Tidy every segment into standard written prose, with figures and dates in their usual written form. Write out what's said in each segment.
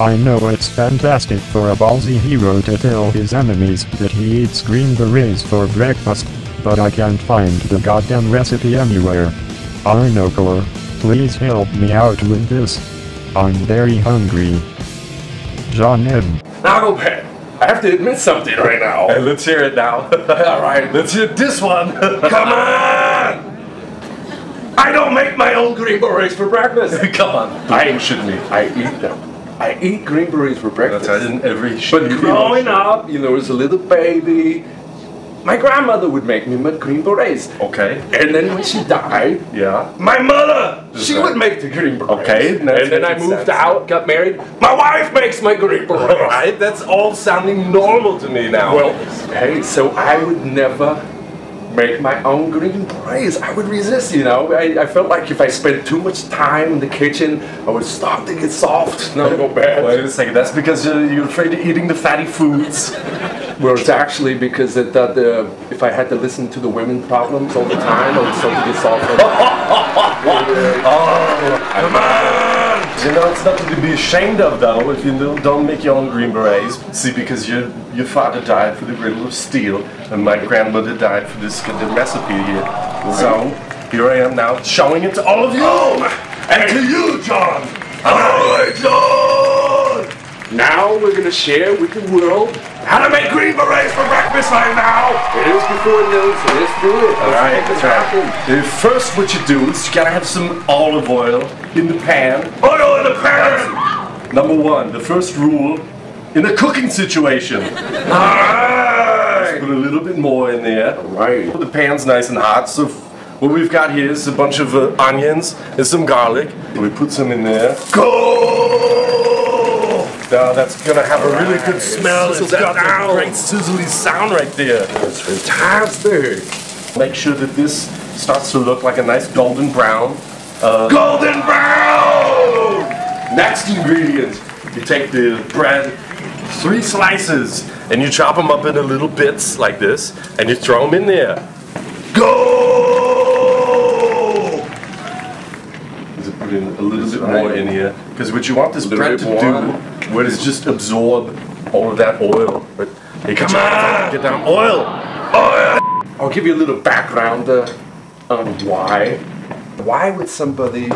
I know it's fantastic for a ballsy hero to tell his enemies that he eats Green Berets for breakfast, but I can't find the goddamn recipe anywhere. ArnoCorps, please help me out with this. I'm very hungry. John M. Nagelbett, I have to admit something right now. Hey, let's hear it now. Alright, Let's hear this one. come on! I don't make my own Green Berets for breakfast. Come on, don't shit me. I eat them. I eat Green Berets for breakfast. That's in every But growing up, you know, as a little baby, my grandmother would make me my Green Berets. Okay. And then when she died, Yeah. my mother, she right. would make the Green Berets. Okay, And that's then I making moved sense. out, got married. My wife makes my Green Berets. Alright, that's all sounding normal to me now. Well, hey, so I would never make my own Green Berets. I would resist, you know. I felt like if I spent too much time in the kitchen, I would start to get soft and I'd go bad. Wait a second, that's because you're afraid of eating the fatty foods. Well, it's actually because it, if I had to listen to the women problems all the time, I would start to get soft. Come on! You know, it's nothing to be ashamed of, though, if you don't make your own Green Berets. See, because your father died for the griddle of steel, and my grandmother died for this the recipe here. So, here I am now, showing it to all of you! And to you, John! Alright, John! Now we're gonna share with the world how to make Green Berets for breakfast right now! It is before noon, so let's do it. Alright, that's right. First, what you do is you gotta have some olive oil in the pan. Oil in the pan! Number one, the first rule in a cooking situation. Alright! Put a little bit more in there. Right. The pan's nice and hot, so what we've got here is a bunch of onions and some garlic. We put some in there. Go! Now that's gonna have a really good smell. Sizzle It's got that that down. great sizzly sound right there. That's fantastic! Make sure that this starts to look like a nice golden brown. Golden brown! Next ingredient, you take the bread, 3 slices, and you chop them up into little bits like this, and you throw them in there. Go! Just put in a little bit more in here, because what you want this bread to do is just absorb all of that oil. But hey, come on, get down oil. I'll give you a little background on why. Why would somebody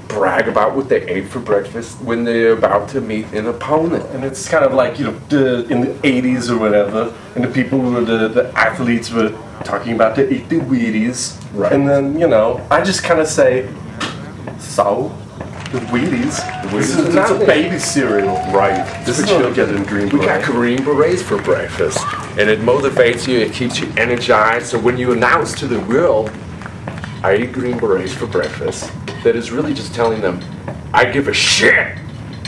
brag about what they ate for breakfast when they're about to meet an opponent? And it's kind of like, you know, in the 80s or whatever, and the people who were the athletes were talking about to eat the Wheaties. Right. And then, you know, I just kind of say, so, the Wheaties, it's a baby cereal. Right. This is what you get in Green We got Beret. Green Berets for breakfast. And it motivates you, it keeps you energized. So when you announce to the world, I eat Green Berets for breakfast, that is really just telling them, I give a shit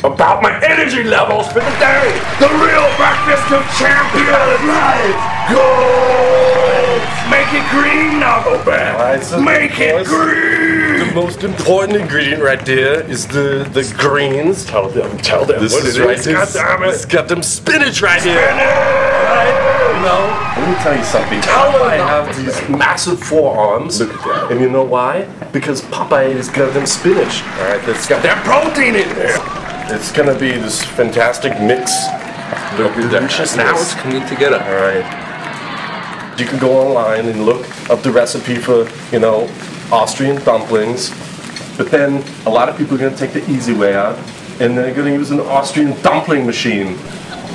about my energy levels for the day. The real breakfast of champions. Right. Go! Make it green, Nagelbett. Alright, so Make it the green. most important ingredient right there is the greens. Tell them This what is it right is. there. God damn it. It's got them spinach right here. You know, let me tell you something. Tell them Popeye not have to these say. massive forearms. Look at that. And you know why? Because Popeye has got them spinach. Alright, that's Got that protein in there. it's gonna be this fantastic mix of deliciousness. Now it's coming together. Alright. You can go online and look up the recipe for, you know, Austrian dumplings. But then a lot of people are gonna take the easy way out and they're gonna use an Austrian dumpling machine.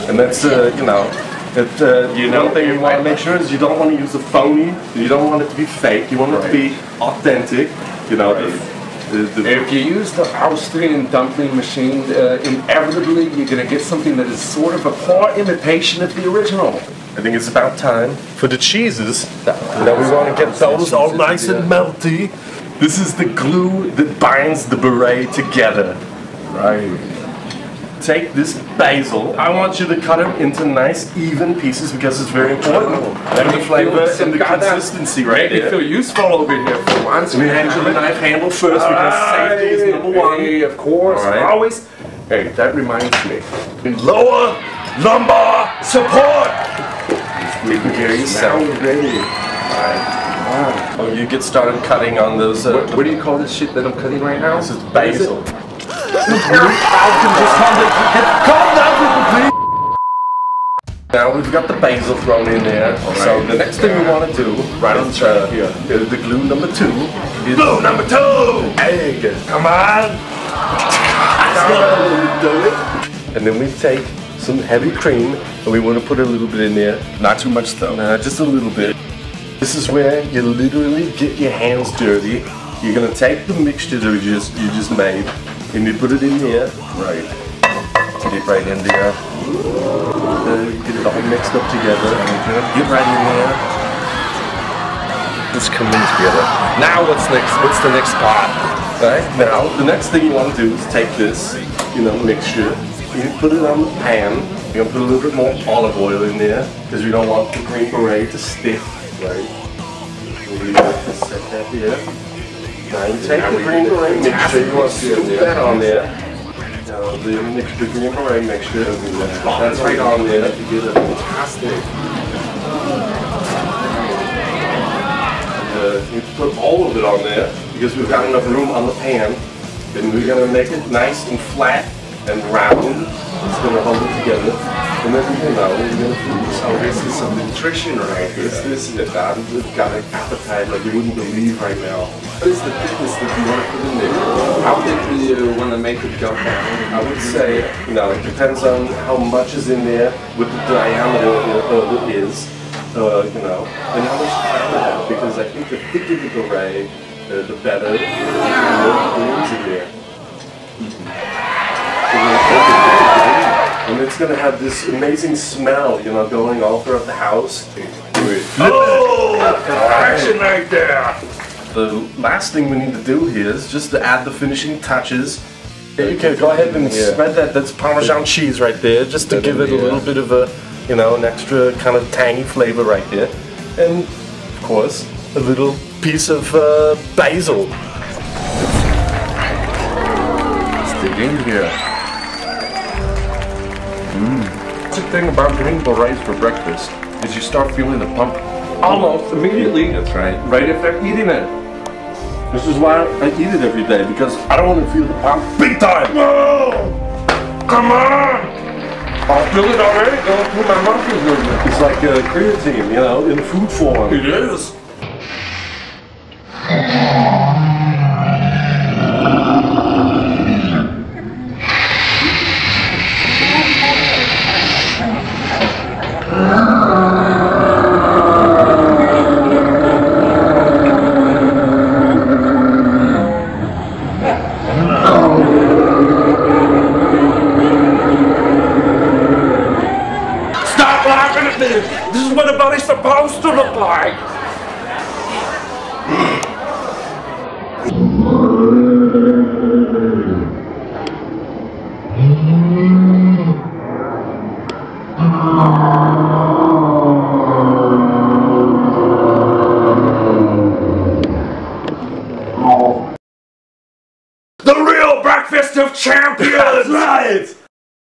And that's you know, one thing you want to make sure is you don't want to use a phony. You don't want it to be fake. You want it to be authentic. You know, If you use the Austrian dumpling machine, inevitably you're going to get something that is sort of a poor imitation of the original. I think it's about time for the cheeses. Now we want to get those all nice and melty. This is the glue that binds the beret together. Right. Take this basil. I want you to cut them into nice, even pieces because it's very important. That's the flavor and the consistency right there. Make me feel useful over here for once. We handle the knife handle first because safety is number one. Hey, of course, Right. always. Hey, that reminds me. Lower lumbar support. Taking care of yourself. Now we're ready. Oh, you get started cutting on those. What do you call this shit that I'm cutting right now? This is basil. Calm down, people, please. Now we've got the basil thrown in there. Right. So the next thing we want to do, right on here, is the glue number 2. Glue number 2! Egg! Come on! Do it. And then we take some heavy cream and we want to put a little bit in there. Not too much though. Nah, just a little bit. This is where you literally get your hands dirty. You're gonna take the mixture that you just made and you put it in there. Right. Get it right in there. Get it all mixed up together. Get right in there. Let's come in together. Now what's next? What's the next part? Right, now the next thing you want to do is take this, mixture. You put it on the pan. You're gonna put a little bit more olive oil in there because we don't want the Green Beret to stick. Right. We'll set that here. Now you take the Green Beret mixture. You want to scoop that on there. The Green Beret mixture. That's right on there. Fantastic. You put all of it on there because we've got enough room on the pan. Then we're gonna make it nice and flat and round. It's gonna hold it together. And then we're gonna freeze. Oh, this is some nutrition right here. This is it. We've got an appetite like you wouldn't believe right now. What is the thickness that you want to put in there? How thick do you want to make it go down? I would say, it depends on how much is in there, what the diameter is, and how much time you have. Because I think the thicker the beret, the better, the more greens in there. And it's going to have this amazing smell, going all throughout the house. Oh, perfection right there. The last thing we need to do here is just to add the finishing touches. You can go ahead and spread that's Parmesan cheese right there, just to give it a little bit of a, an extra kind of tangy flavor right there. And, of course, a little piece of basil. Let's dig in here. The thing about Green Berets for breakfast is you start feeling the pump almost immediately. That's right. Right if they're eating it. This is why I eat it every day, because I don't want to feel the pump big time. Whoa! Come on! I'll feel it already going through my muscles. It's like creatine, in food form. It is. This is what a body's supposed to look like. The real breakfast of champions! That's right!